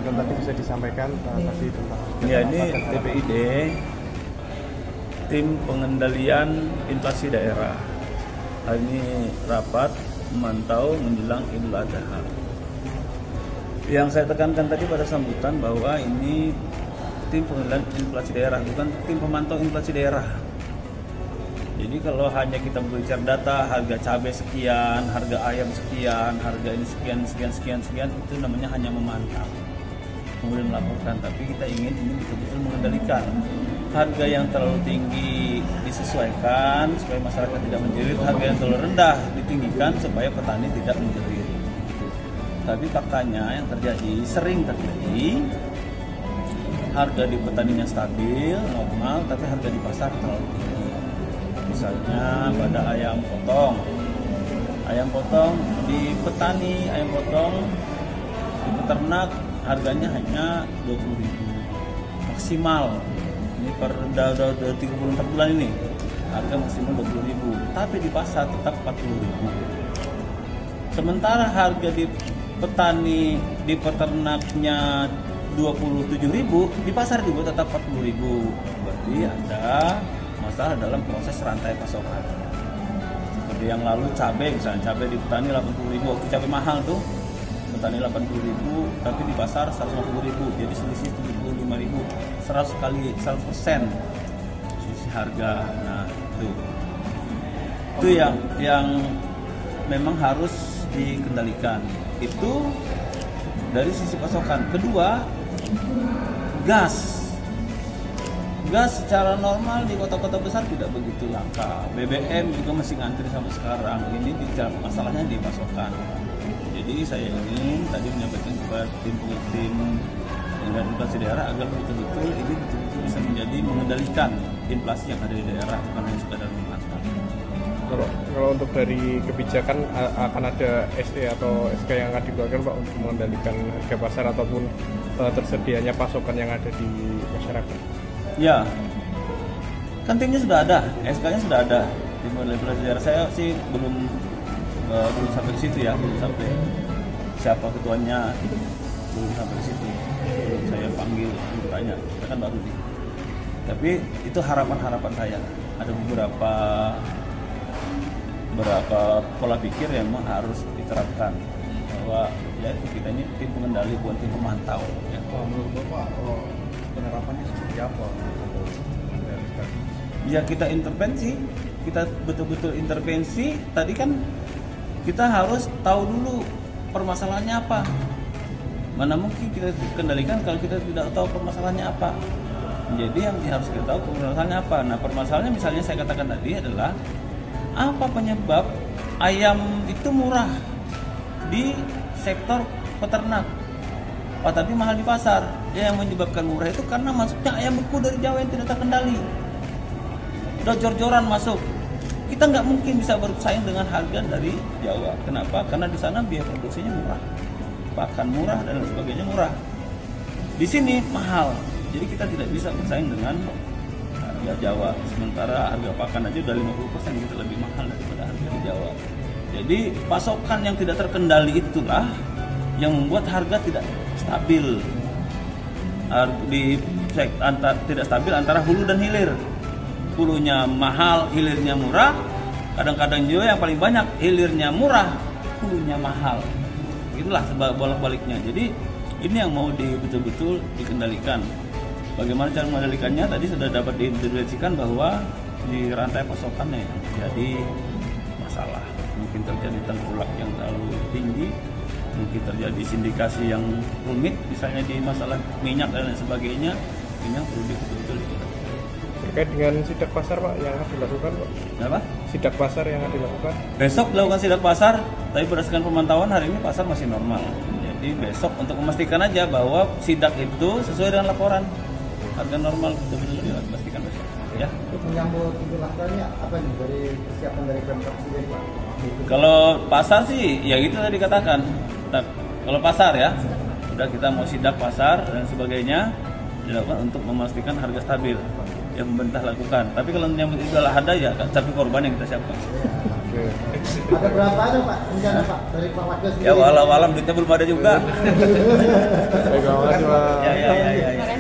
kebijakan tadi bisa disampaikan tadi tentang ya, ini TPID, tim pengendalian inflasi daerah. Hari ini rapat memantau menjelang Idul Adha. Yang saya tekankan tadi pada sambutan bahwa ini tim pengendalian inflasi daerah, bukan tim pemantau inflasi daerah. Jadi kalau hanya kita berbicara data harga cabai sekian, harga ayam sekian, harga ini sekian, itu namanya hanya memantau, kemudian melaporkan. Tapi kita ingin ini betul-betul mengendalikan. Harga yang terlalu tinggi disesuaikan supaya masyarakat tidak menjerit, harga yang terlalu rendah ditinggikan supaya petani tidak menjerit. Tapi faktanya yang sering terjadi, harga di petaninya stabil, normal, tapi harga di pasar terlalu tinggi. Misalnya pada ayam potong di petani, ayam potong di peternak harganya hanya 20.000 maksimal. Ini per udah 34 bulan ini harga maksimal 20.000, tapi di pasar tetap 40.000. Sementara harga di petani, di peternaknya 27.000, di pasar juga tetap 40.000. Berarti ada masalah dalam proses rantai pasokan. Seperti yang lalu cabai, misalnya cabai di petani 80.000, waktu cabai mahal tuh petani 80.000, tapi di pasar 150.000, jadi selisih 75.000, 100 kali 100% selisih harga. Nah itu yang memang harus dikendalikan. Itu dari sisi pasokan. Kedua, gas secara normal di kota-kota besar tidak begitu langka. BBM juga masih ngantri sampai sekarang. Ini masalahnya di pasokan. Jadi saya ingin tadi menyampaikan kepada tim pengendalian inflasi daerah agar betul-betul bisa menjadi mengendalikan inflasi yang ada di daerah, bukan hanya sekadar memantau. Kalau untuk dari kebijakan akan ada SE atau SK yang akan dikeluarkan Pak untuk mengendalikan harga pasar ataupun tersedianya pasokan yang ada di masyarakat. Ya, kan timnya sudah ada, SK-nya sudah ada. Tim pengendalian inflasi daerah saya sih belum sampai ke situ ya, belum sampai siapa ketuanya, belum sampai ke situ. Belum saya panggil untuk tanya, kita kan baru nih. Tapi itu harapan saya. Ada beberapa pola pikir yang memang harus diterapkan, bahwa ya kita ini tim pengendali bukan tim pemantau. Ya. Menurut Bapak, penerapannya seperti apa? Ya kita intervensi, kita betul-betul intervensi. Tadi kan kita harus tahu dulu permasalahannya apa. Mana mungkin kita kendalikan kalau kita tidak tahu permasalahannya apa. Jadi yang harus kita tahu permasalahannya apa. Nah permasalahannya misalnya saya katakan tadi adalah apa penyebab ayam itu murah di sektor peternak, tapi mahal di pasar. Ya, yang menyebabkan murah itu karena masuknya ayam beku dari Jawa yang tidak terkendali. Udah jor-joran masuk. Kita nggak mungkin bisa bersaing dengan harga dari Jawa. Kenapa? Karena di sana biaya produksinya murah, pakan murah dan sebagainya murah. Di sini mahal. Jadi kita tidak bisa bersaing dengan harga Jawa. Sementara harga pakan aja udah 50% kita lebih mahal daripada harga di Jawa. Jadi pasokan yang tidak terkendali itulah yang membuat harga tidak stabil. Tidak stabil antara hulu dan hilir. Hulunya mahal, hilirnya murah. Kadang-kadang juga yang paling banyak hilirnya murah, hulunya mahal. Itulah bolak-baliknya. Jadi ini yang mau betul-betul dikendalikan. Bagaimana cara mengendalikannya? Tadi sudah dapat diintervensikan bahwa di rantai pasokannya jadi masalah. Mungkin terjadi tengkulak yang terlalu tinggi, mungkin terjadi sindikasi yang rumit, misalnya di masalah minyak dan lain sebagainya. Ini yang perlu betul-betul dikendalikan. Terkait dengan sidak pasar Pak yang akan dilakukan Pak? Apa? Sidak pasar yang akan dilakukan? Besok dilakukan sidak pasar, tapi berdasarkan pemantauan hari ini pasar masih normal. Jadi besok untuk memastikan aja bahwa sidak itu sesuai dengan laporan. Harga normal betul-betul dipastikan besok. Ya. Untuk menyambut Idul Adha ini apa nih dari persiapan dari Pemkab sendiri Pak? Kalau pasar sih, ya itu tadi dikatakan. Kalau pasar ya, udah kita mau sidak pasar dan sebagainya dilakukan untuk memastikan harga stabil yang pemerintah lakukan. Tapi kalau menyambut Idul Adha ya, tapi korban yang kita siapkan. Ada berapa ada Pak rencana Pak dari Pak Wakil sendiri? Ya walau-walam duitnya belum ada juga. Baik, terima kasih Pak. Ya.